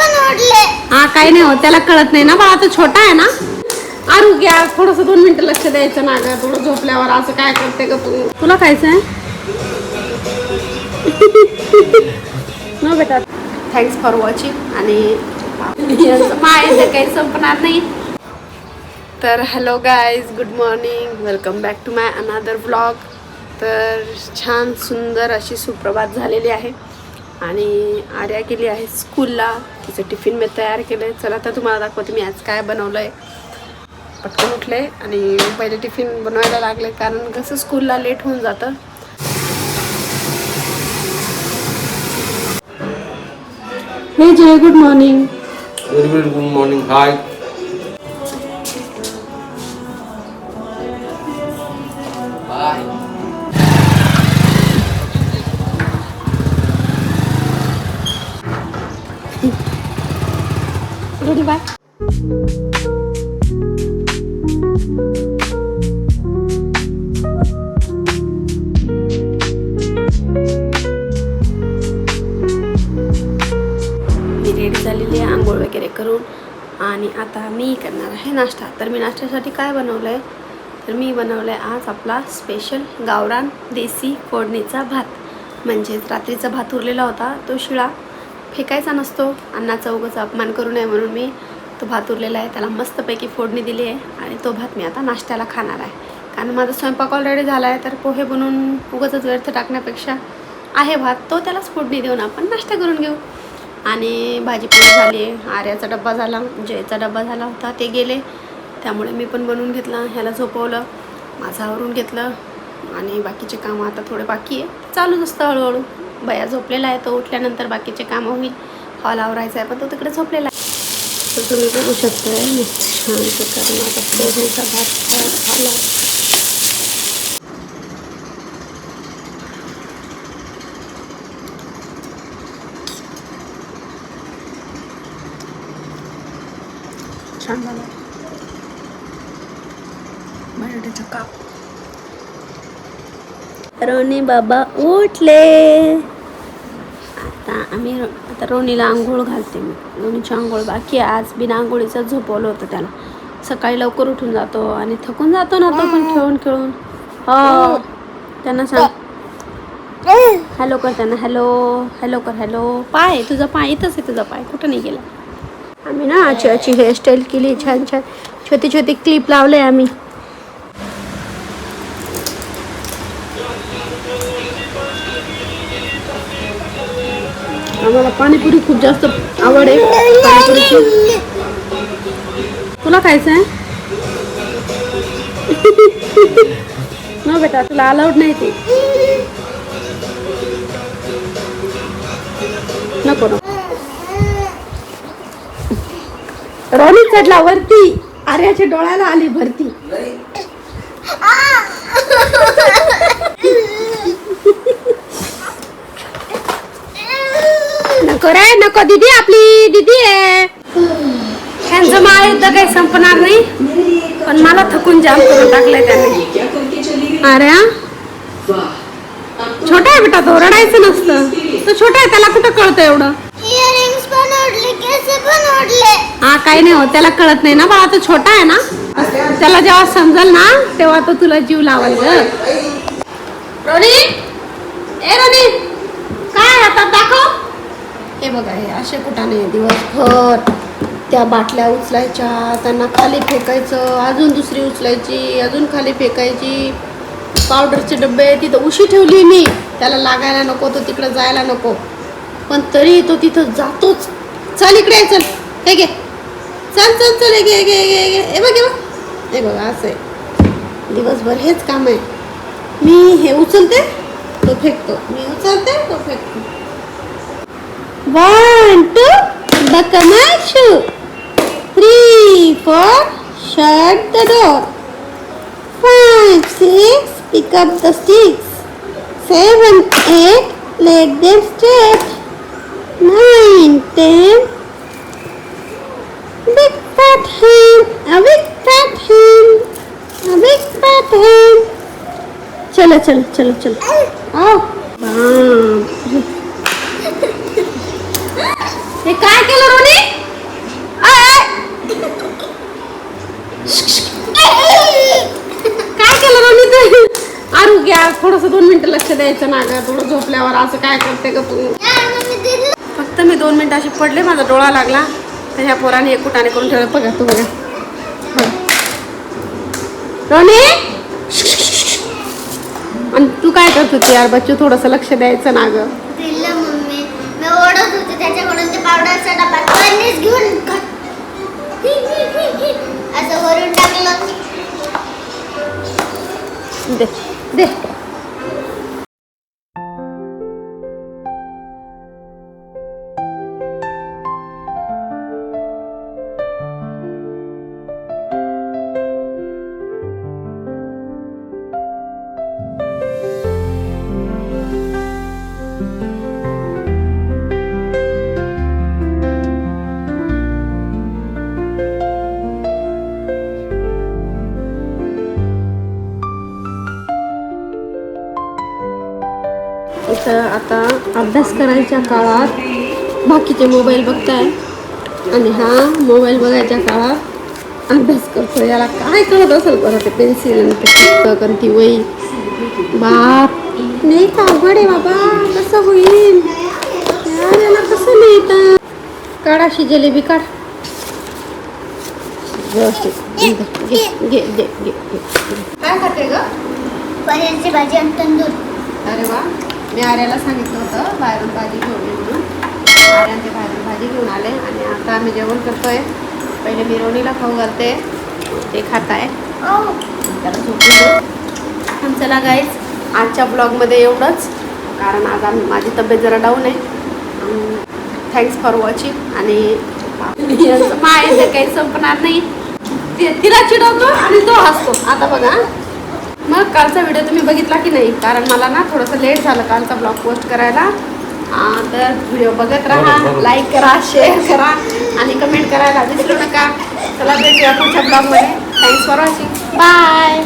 पण ओढले. हा काही नाही होत, त्याला कळत नाही ना बाळा, तो छोटा आहे ना. आरू घ्या थोडस 2 मिनिटं लक्ष द्यायचं ना ग, थोडं झोपल्यावर असं काय करते ग तू. तुला खायचंय ना बेटा. Thanks for watching. आणि माय काही संपणार नाही. तर hello guys, good morning, welcome back to my another vlog. तर छान सुंदर अशी सुप्रभात झालेली आहे आणि आर्या गेली आहे स्कूलला. तिचं टिफिन मी तयार केलं आहे. चला तर तुम्हाला दाखवते मी आज काय बनवलं आहे. पटकन उठले आणि पहिले टिफिन बनवायला लागले, कारण कसं स्कूलला लेट होऊन जातं. हे Jay, good morning. Very good morning. Hi. Bye. Ready, bye. मी रेडी झालेली आहे आंघोळ वगैरे करून, आणि आता मी करणार आहे नाश्ता. तर मी नाश्त्यासाठी काय बनवलं आहे, तर मी बनवलं आहे आज आपला स्पेशल गावरान देसी फोडणीचा भात. म्हणजेच रात्रीचा भात उरलेला होता, तो शिळा फेकायचा नसतो, अन्नाचा उगाच अपमान करू नये म्हणून मी तो भात उरलेला आहे त्याला मस्तपैकी फोडणी दिली आहे. आणि तो भात मी आता नाश्त्याला खाणार आहे, कारण माझा स्वयंपाक ऑलरेडी झाला आहे. तर पोहे बनवून उगाच व्यर्थ टाकण्यापेक्षा आहे भात, तो त्यालाच फोडणी देऊन आपण नाश्ता करून घेऊ. आणि भाजी पण झाली आहे, आर्याचा डब्बा झाला, जयचा डब्बा झाला होता, ते गेले, त्यामुळे मी पण बनवून घेतला. ह्याला झोपवलं, माझं आवरून घेतलं, आणि बाकीचे कामं आता थोडे बाकी आहे, चालूच असतं हळूहळू. बया झोपलेला आहे, तो उठल्यानंतर बाकीचे कामं होईल. हॉल आवरायचा आहे, पण तो तिकडे झोपलेला आहे. तर तुम्ही बघू शकता शांत करून आता पोहेचा भात झाला. छान झाला बटाट्याचा काप. रोनी बाबा उठले. आता रोनीला आंघोळ घालते मी. रोनीची आंघोळ बाकी आहे, आज बिना आंघोळीचं झोपवलं होतं त्याला. सकाळी लवकर उठून जातो आणि थकून जातो ना तो पण खेळून खेळून. हो, त्यांना सांग हॅलो कर, त्यांना हॅलो हॅलो कर. हॅलो. पाय तुझा, पाय इथंच आहे तुझा पाय, कुठं नाही गेला. आम्ही ना अशी हेअरस्टाईल केली, छान छान छोटी छोटी क्लिप लावले आम्ही. आम्हाला पाणीपुरी खूप जास्त आवड आहे पाणीपुरीची. तुला खायचं आहे ना बेटा, तुला अलाउड नाही ते. नको नको. रोनी चढला वरती, आर्याच्या डोळ्याला आली भरती. नको रे नको, दीदी आपली दीदी आहे. त्यांचं महायुद्ध काही संपणार नाही, पण मला थकून जाम करून टाकलंय त्याने. अरे छोटा आहे बेटा, तो रडायचं नसतं, तो छोटा आहे, त्याला कुठं कळतं एवढं. इयरिंग्स पण ओढले, केस पण ओढले. हा काही नाही होत, त्याला कळत नाही ना बाळा, तो छोटा आहे ना. त्याला जेव्हा समजेल ना तेव्हा तो तुला जीव लावाल ग. रोनी, ए रोनी, काय हातात दाखव. हे बघा, हे असे कुठाने दिवसभर त्या बाटल्या उचलायच्या, त्यांना खाली फेकायचं, अजून दुसरी उचलायची, अजून खाली फेकायची. पावडरचे डब्बे तिथं उशी ठेवली मी, त्याला लागायला नको, तो तिकडं जायला नको, पण तरी तो तिथं जातोच. चल इकडे, चल हे घे, चल चल चल, हे घे घे घे घे. हे बघ हे बघा, असं आहे दिवसभर, हेच काम आहे. मी हे उचलते तो फेकतो, मी उचलते तो फेकतो. 1 2 बकमाशू, 3 4 shut the door, 5 6 pick up the sticks, 7 8 let them straight, 9 10 big fat hand, a big fat hand, a big fat hand. चलो चलो चलो चलो आओ. हे काय केलं रोनी? आय! काय केलं रोनी ते? आरोग्य थोडस 2 मिनिटं लक्ष द्यायचं ना ग. थोडं झोपल्यावर असं काय करते ग तू? फक्त मी 2 मिनिटं असे पडले, माझा डोळा लागला तर ह्या पोराने एक कुटाने करून ठेवलं. बघा तू बघा रोनी. आणि तू काय करत होती यार बच्चू? थोडस लक्ष द्यायचं ना ग. दिलं मम्मी. मी ओढत होते त्याच्याकडून ते पावडरचा डबा पाणीच घेऊन असं वरून टाकलं. दे दे. इथं आता अभ्यास करायच्या काळात बाकीचे मोबाईल बघताय आणि हा मोबाईल बघायच्या काळात अभ्यास करतो. याला काय कळत असेल बरं ते पेन्सिल आणि ते पुस्तक आणि ती वही. बाप नाही का अवघड आहे बाबा. कसं होईल यार? याला कसं लिहितं? काढ अशी जलेबी काढ व्यवस्थित. घे घे घे घे. काय खाते ग? पनीरची भाजी आणि तंदूर. अरे वा. मी आर्याला सांगितलं होतं बाहेरून भाजी घेऊन ये म्हणून. आर्याने ते बाहेरून भाजी घेऊन आले आणि आता आम्ही जेवण करतोय. पहिले मी रोनीला खाऊ घालते, ते खात आहे, त्याला झोपून. चला गाईज, आजच्या ब्लॉगमध्ये एवढंच, कारण आज माझी तब्येत जरा डाऊन आहे. Thanks for watching. आणि माय काही संपणार नाही. तिला चिडवतो आणि तो हसतो. आता बघा मग कालचा व्हिडिओ तुम्ही बघितला की नाही? कारण मला ना थोडंसं लेट झालं कालचा ब्लॉग पोस्ट करायला. तर व्हिडिओ बघत राहा, लाईक करा, शेअर करा आणि कमेंट करायला विसरू नका. चला भेटूया पुढच्या ब्लॉगमध्ये. Thanks for watching. बाय.